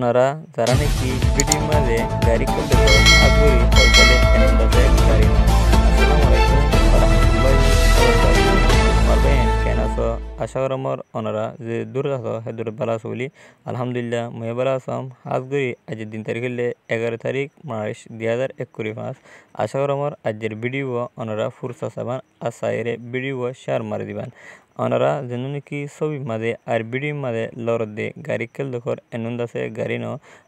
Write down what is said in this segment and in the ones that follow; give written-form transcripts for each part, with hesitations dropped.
ওনারা যারা নাকি ভিডিওর মাঝে গাড়ি করতে আগ্রহী হলচলে এনন্দাতে গাড়ি আসসালামু আলাইকুম ওরহামতুল্লাহি ওয়াবারাকাতুহু মারবেন কেন আছো আশা করমর ওনারা যে দূর আছো হে দূর ভালো আছো বলি আলহামদুলিল্লাহ মই ভালো আছাম আজগরি আজের দিন তারিখ হলে 11 তারিখ মার্চ 2025 আশা করমর আজের ভিডিও ওনারা ফুরসা সাবান আসাইরে ভিডিও শেয়ার মারি দিবান ওনারা যেন নাকি ছবি মাঝে আর ভিডিও মাঝে লড়ত দে গাড়ি খেল দখর এনন্দাসে গাড়ি ন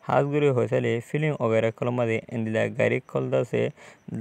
হাজগুড়ি হয়েছে ফিলিং ওগেরা কল মাঝে এন্দিলা গাড়ি কল দাসে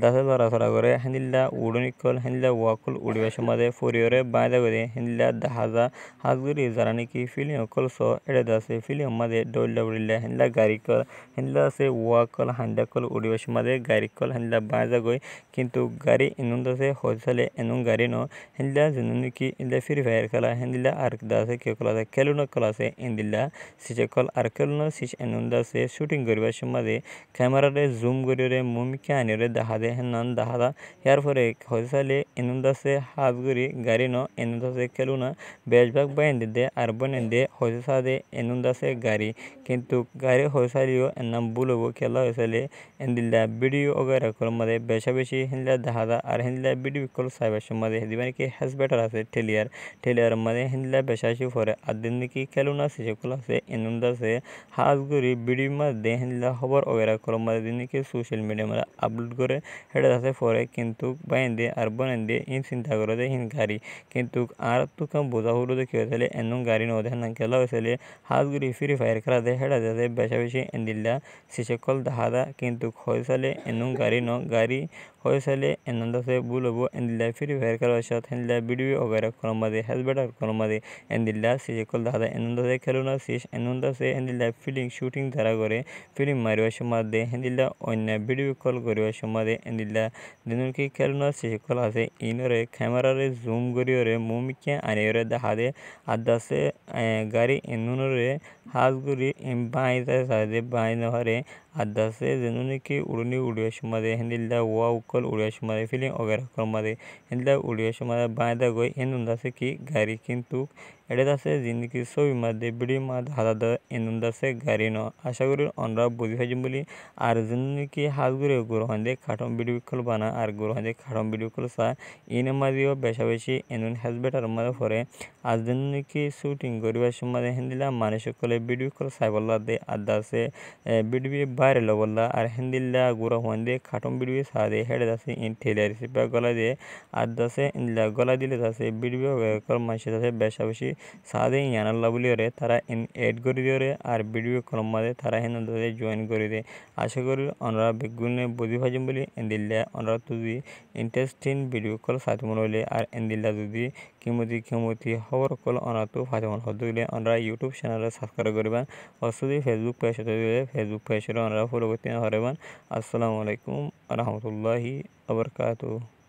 দাসে লড়াছড়া করে হেন্দিল্লা উড়নি কল হেন্দিলা ওয়াকল উড়িবার সমাজে ফরিয়রে বাইদা করে হেন্দিল্লা দাহাজা হাজগুড়ি যারা নাকি ফিলিং কল স এড়ে দাসে ফিলিং মাঝে ডইল্লা উড়িল্লা হেন্দিলা গাড়ি কল হেন্দিলা আছে ওয়াকল হান্ডা কল উড়িবার সমাজে গাড়ি কল হেন্দিলা বাইদা গই কিন্তু গাড়ি এনন্দাসে হয়েছে এনুন গাড়ি ন হেন্দিলা যেন নাকি এন্দিলা ফ্রি ফায়ার খেলা হেন্দিলা আর দাসে কে কল আছে খেলুনা কল আছে এন্দিল্লা সিচে কল আর খেলুনা সিচ এনন্দাসে শুটিং করিবার সমাজে ক্যামেরারে জুম করিরে মুমিকে আনিরে দেখা দে হেনান দেখা দা ইয়ার পরে হয়েছে এনন্দাসে হাত গড়ি গাড়ি ন এনন্দাসে খেলুনা বেশভাগ বাইন দে আর বনেন দে হয়েছে সাদে এনন্দাসে গাড়ি কিন্তু গাড়ি হয়েছালিও এনাম বুলবো খেলা হয়েছে এন্দিল্লা ভিডিও ওগারা কল মাঝে বেশা বেশি হেন্দিলা দেখা দা আর হেন্দিলা ভিডিও কল সাইবার সমাজে দিবান কি হ্যাজ বেটার আছে টেলিয়ার মাঝে হিন্দলা বেশাশি পরে আদিন নাকি খেলুনা সিসকল আছে এনন্দাসে হাজগুড়ি ভিডিও মাঝে হিন্দলা খবর ওগেরা কল মাঝে দিন নাকি সোশ্যাল মিডিয়া মাঝে আপলোড করে হেঁটে আছে পরে কিন্তু বাইন দিয়ে আর বনেন দিয়ে ইন চিন্তা করে যে হিন গাড়ি কিন্তু আর তো কাম বোঝা হলো দেখি হয়েছে এনুন গাড়ি নদে না খেলা হয়েছে হাজগুড়ি ফ্রি ফায়ার খেলা দিয়ে হেঁটে যাচ্ছে বেশা বেশি এন্দিল্লা সিসকল দেখা দা কিন্তু হয়েছে এনুন গাড়ি ন গাড়ি হয়েছে এনন্দাসে বুলবো এন্দিল্লা ফ্রি ফায়ার খেলার সাথে হেন্দিল্লা ভিডিও ওগেরা কল মাঝে হ্যাজ বেটার কল মাঝে এন্দিল্লা সিসকল দেখা দা এনন্দাসে খেলুনা সিস এনন্দাসে এন্দিল্লা ফিলিং শুটিং তারা করে ফিল্ম মারিবার সমাজে হেন্দিল্লা অন্য ভিডিও কল করিবার সমাজে এন্দিল্লা দিনুকি খেলুনা সিসকল আছে ইনরে ক্যামেরারে জুম করিওরে মুমিকে আনিওরে দেখা দে আদাসে গাড়ি এনুনরে হাজগুড়ি বাইতে সাদে বাই নহরে আদাসে যেন নাকি উড়নি উড়িবার সমাজে হেন্দিল্লা ওয়া উকল উড়িবার সমাজে ফিলিং ওগেরা কল মাঝে হেন্দিল্লা উড়িবার সমাজে বাইদা গই এনুন্দাসে কি গাড়ি কিন্তু এটা আছে জিন্দিগি ছবি মাঝে ভিডিও মাঝে হাদা এনুন্দাসে গাড়ি ন আশা করি অনরা বুঝি পাইছেন বলি আর যেন নাকি হাজগুড়ি গ্রহণ দিয়ে খাটম ভিডিও কল বানা আর গ্রহণ দিয়ে খাটম ভিডিও কল চা ইনের মাঝেও বেশা বেশি এনুন হ্যাজ বেটার মাঝে পরে আর যেন নাকি শুটিং করিবার সময় হেন্দিল্লা মানুষ সকলে ভিডিও কল চাই বললা দে আদা আছে ভিডিও ভাইরাল বললা আর হেন্দিল্লা গ্রহণ দিয়ে খাটম ভিডিও চা দে হেঁটে আছে ইন ঠেলে রিসিপা গলা দিয়ে আদা আছে ইনলা গলা দিলে আছে ভিডিও কল মানুষের আছে বেশা বেশি সাদে ইয়ানাল্লা বলি ওরে তারা এড করে দিয়ে আর ভিডিও কলম মাঝে তারা হেন জয়েন করে দেয় আশা করি ওনারা বেগুনে বুঝি ভাজেন বলি এন্দিল্লা ওনারা যদি ইন্টারেস্টিং ভিডিও কল সাথে মনে হলে আর এন্দিল্লা যদি কিমতি খবর কল ওনারা তো ফাতে মনে হতে গেলে ওনারা ইউটিউব চ্যানেলে সাবস্ক্রাইব করবেন অসুদি ফেসবুক পেজ হতে গেলে ফেসবুক পেজে ওনারা ফলো করতে পারবেন আসসালামু আলাইকুম রহমতুল্লাহি ওয়া বারাকাতুহু।